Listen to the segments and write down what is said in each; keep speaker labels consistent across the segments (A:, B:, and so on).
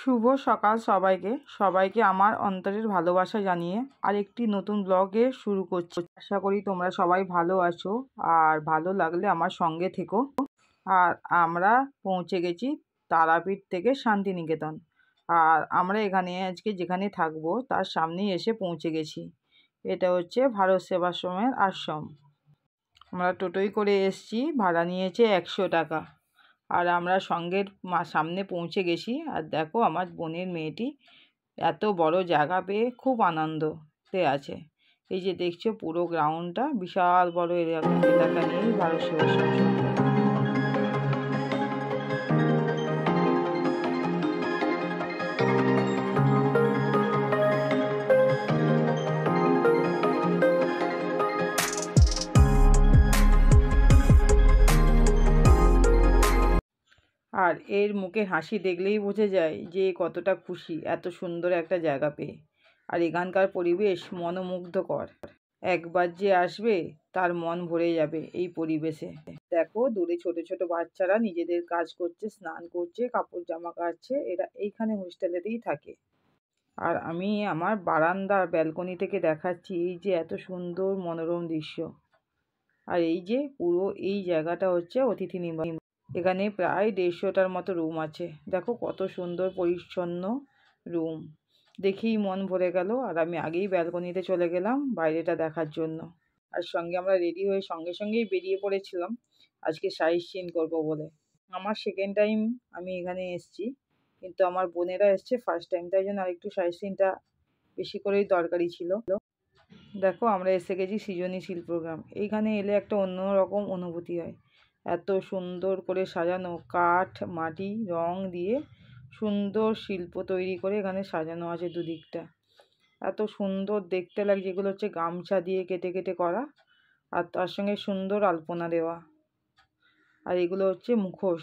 A: শুভ সকাল সবাইকে সবাইকে আমার অন্তরের ভালোবাসা জানিয়ে আরেকটি নতুন ব্লগে শুরু করছি। আশা করি তোমরা সবাই ভালো আছো আর ভালো লাগলে আমার সঙ্গে থেকো। আর আমরা পৌঁছে গেছি তারাপীঠ থেকে শান্তিনিকেতন। আর আমরা এখানে আজকে যেখানে থাকবো তার সামনেই এসে পৌঁছে গেছি। এটা হচ্ছে ভারত সেবাশ্রমের আশ্রম। আমরা টোটোয় করে এসছি, ভাড়া নিয়েছে 100 টাকা। আর আমরা সঙ্গের সামনে পৌঁছে গেছি। আর দেখো আমার বোনের মেয়েটি এত বড় জায়গা পেয়ে খুব আনন্দতে আছে। এই যে দেখছো পুরো গ্রাউন্ডটা বিশাল বড় এলাকা নিয়েই ভারত সেবাশ্রম। আর এর মুখে হাসি দেখলেই বোঝা যায় যে কতটা খুশি এত সুন্দর একটা জায়গা পেয়ে। আর এখানকার পরিবেশ মনোমুগ্ধকর। একবার যে আসবে তার মন ভরে যাবে এই পরিবেশে। দেখো দূরে ছোট ছোট বাচ্চারা নিজেদের কাজ করছে, স্নান করছে, কাপড় জামা কাচছে। এরা এইখানে হোস্টেলেতেই থাকে। আর আমি আমার বারান্দার ব্যালকনি থেকে দেখাচ্ছি এই যে এত সুন্দর মনোরম দৃশ্য। আর এই যে পুরো এই জায়গাটা হচ্ছে অতিথি নিবাস। এখানে প্রায় 150টার মতো রুম আছে। দেখো কত সুন্দর পরিচ্ছন্ন রুম, দেখেই মন ভরে গেল। আর আমি আগেই ব্যালকনিতে চলে গেলাম বাইরেটা দেখার জন্য। আর সঙ্গে আমরা রেডি হয়ে সঙ্গেই বেরিয়ে পড়েছিলাম আজকে সাইট সিন করবো বলে। আমার সেকেন্ড টাইম আমি এখানে এসছি, কিন্তু আমার বোনেরা এসছে ফার্স্ট টাইম, তাই জন্য আরেকটু সাইট সিনটা বেশি করেই দরকারি ছিল। দেখো আমরা এসে গেছি সৃজনী শিল্পগ্রাম। এইখানে এলে একটা অন্যরকম অনুভূতি হয়। এত সুন্দর করে সাজানো, কাঠ মাটি রং দিয়ে সুন্দর শিল্প তৈরি করে এখানে সাজানো আছে দুদিকটা। এত সুন্দর দেখতে লাগছে। এগুলো হচ্ছে গামছা দিয়ে কেটে কেটে করা, আর তার সঙ্গে সুন্দর আলপনা দেওয়া। আর এগুলো হচ্ছে মুখোশ,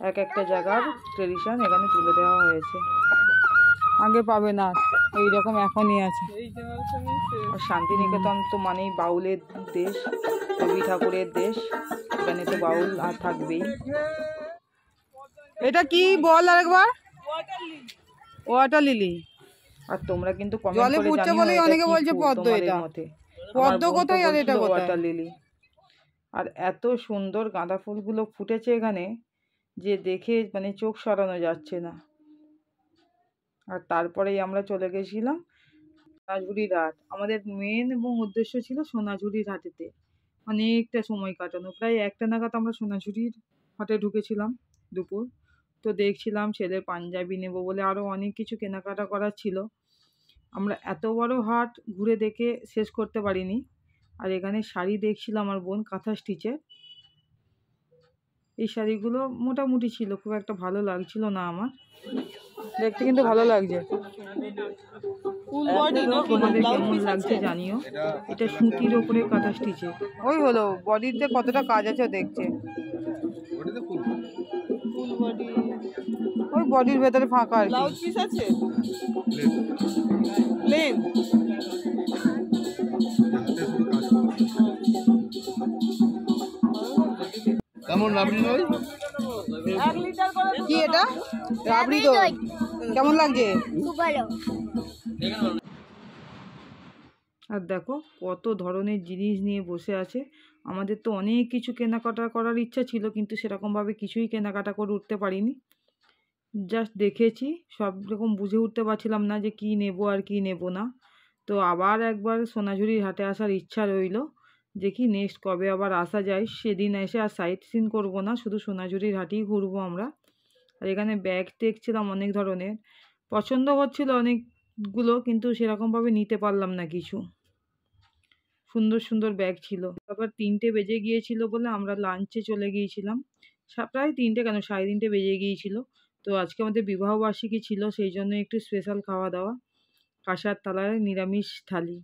A: এক একটা জায়গার ট্রেডিশন এখানে তুলে দেওয়া হয়েছে। আগে পাবে না এইরকম এখনই আছে। আর শান্তিনিকেতন তো মানেই বাউলের দেশ, রবি ঠাকুরের দেশ। এখানে তো বাউল আর থাকবেই। এটা কি বল আরেকবার? Water lily. আর তোমরা কিন্তু কমেন্ট করে জানিও অনেকে বলছে পদ্ম। এটা পদ্ম কোথায় আর এটা কোথায়? Water lily. আর এত সুন্দর গাঁদা ফুলগুলো ফুটেছে এখানে যে দেখে মানে চোখ সরানো যাচ্ছে না। আর তারপরেই আমরা চলে গেছিলাম সোনাঝুরির হাট। আমাদের মেন এবং উদ্দেশ্য ছিল সোনাঝুরির হাটেতে অনেকটা সময় কাটানো। প্রায় 1টা নাগাদ আমরা সোনাঝুরির হাটে ঢুকেছিলাম দুপুর। তো দেখছিলাম ছেলের পাঞ্জাবি নেব বলে আরও অনেক কিছু কেনাকাটা করার ছিল। আমরা এত বড় হাট ঘুরে দেখে শেষ করতে পারিনি। আর এখানে শাড়ি দেখছিলাম আমার বোন কাঁথা স্টিচের। এই শাড়িগুলো মোটামুটি ছিল, খুব একটা ভালো লাগছিল না আমার দেখতে, কিন্তু ভালো লাগছে। তোমাদের কেমন লাগছে জানিও। এটা সুতির ওপরে কাঁথা স্টিচে। ওই হলো বডিতে কতটা কাজ আছে দেখছে। ওই বডির ভেতরে ফাঁকা আর ব্লাউজ পিস আছে, প্লেন। কেমন রাবড়ি দই? কি এটা? রাবড়ি দই কেমন লাগছে? খুব ভালো। আর দেখো কত ধরনের জিনিস নিয়ে বসে আছে। আমাদের তো অনেক কিছু কেনাকাটা করার ইচ্ছা ছিল, কিন্তু সেরকমভাবে কিছুই কেনাকাটা করে উঠতে পারিনি। জাস্ট দেখেছি, সব রকম বুঝে উঠতে পারছিলাম না যে কি নেব আর কি নেব না। তো আবার একবার সোনাঝুরির হাটে আসার ইচ্ছা রইল। দেখি নেক্সট কবে আবার আসা যায়। সেদিন এসে আর সাইট সিন করবো না, শুধু সোনাঝুরির হাটেই ঘুরবো আমরা। আর এখানে ব্যাগ দেখছিলাম অনেক ধরনের, পছন্দ হচ্ছিল অনেকগুলো, কিন্তু সেরকমভাবে নিতে পারলাম না কিছু। সুন্দর সুন্দর ব্যাগ ছিল। আবার 3টে বেজে গিয়েছিল বলে আমরা লাঞ্চে চলে গিয়েছিলাম। প্রায় 3টে কেন 3:30 বেজে গিয়েছিল। তো আজকে আমাদের বিবাহবার্ষিকী ছিল, সেই জন্য একটু স্পেশাল খাওয়া দাওয়া, কাঁসার থালায় নিরামিষ থালি।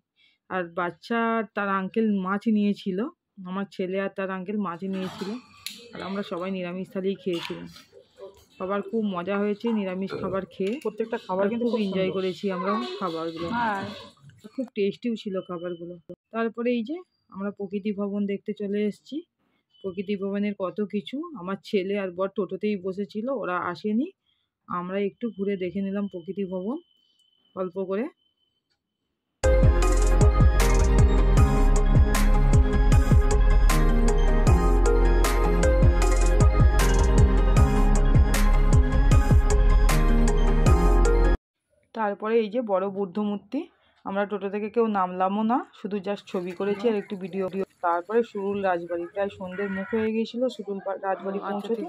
A: আর বাচ্চা তার আঙ্কেল মাছ নিয়েছিল, আমার ছেলে আর তার আঙ্কেল মাছ নিয়েছিল। আর আমরা সবাই নিরামিষ থালিই খেয়েছিলাম। সবার খুব মজা হয়েছে নিরামিষ খাবার খেয়ে। প্রত্যেকটা খাবার কিন্তু খুব এনজয় করেছি আমরা খাবারগুলো। খুব টেস্টিও ছিল খাবারগুলো। তারপরে এই যে আমরা প্রকৃতি ভবন দেখতে চলে এসেছি। প্রকৃতি ভবনের কত কিছু। আমার ছেলে আর বর টোটোতেই বসেছিল, ওরা আসেনি। আমরা একটু ঘুরে দেখে নিলাম প্রকৃতি ভবন অল্প করে। তারপরে এই যে বড় বুদ্ধ মূর্তি, আমরা টোটো থেকে কেউ নামলামও না, শুধু জাস্ট ছবি করেছি আর একটু ভিডিও। তারপরে সুরুল রাজবাড়ি, প্রায় সন্ধ্যের মুখ হয়ে গিয়েছিল সুরুল রাজবাড়ি পৌঁছতে।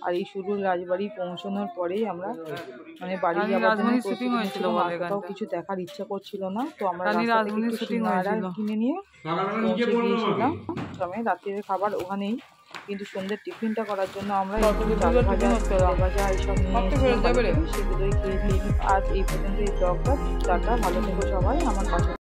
A: আর এই সুরুল রাজবাড়ি পৌঁছানোর পরেই আমরা মানে বাড়ি যাওয়ার জন্য প্রস্তুতি নিচ্ছিলাম। কোথাও কিছু দেখার ইচ্ছা করছিল না, তো আমরা রাস্তা থেকে একটু সিঙ্গাড়া কিনে নিয়ে পৌঁছে গিয়েছিলাম। রাত্রের খাবার ওখানেই, কিন্তু সন্ধ্যের টিফিনটা করার জন্য আমরা চাল ভাজা এইসব নিয়ে সেগুলোই খেয়ে দিই। আজ এই পর্যন্ত এই ব্লগটা। টাটা, ভালো থেকো সবাই। আমার পাশে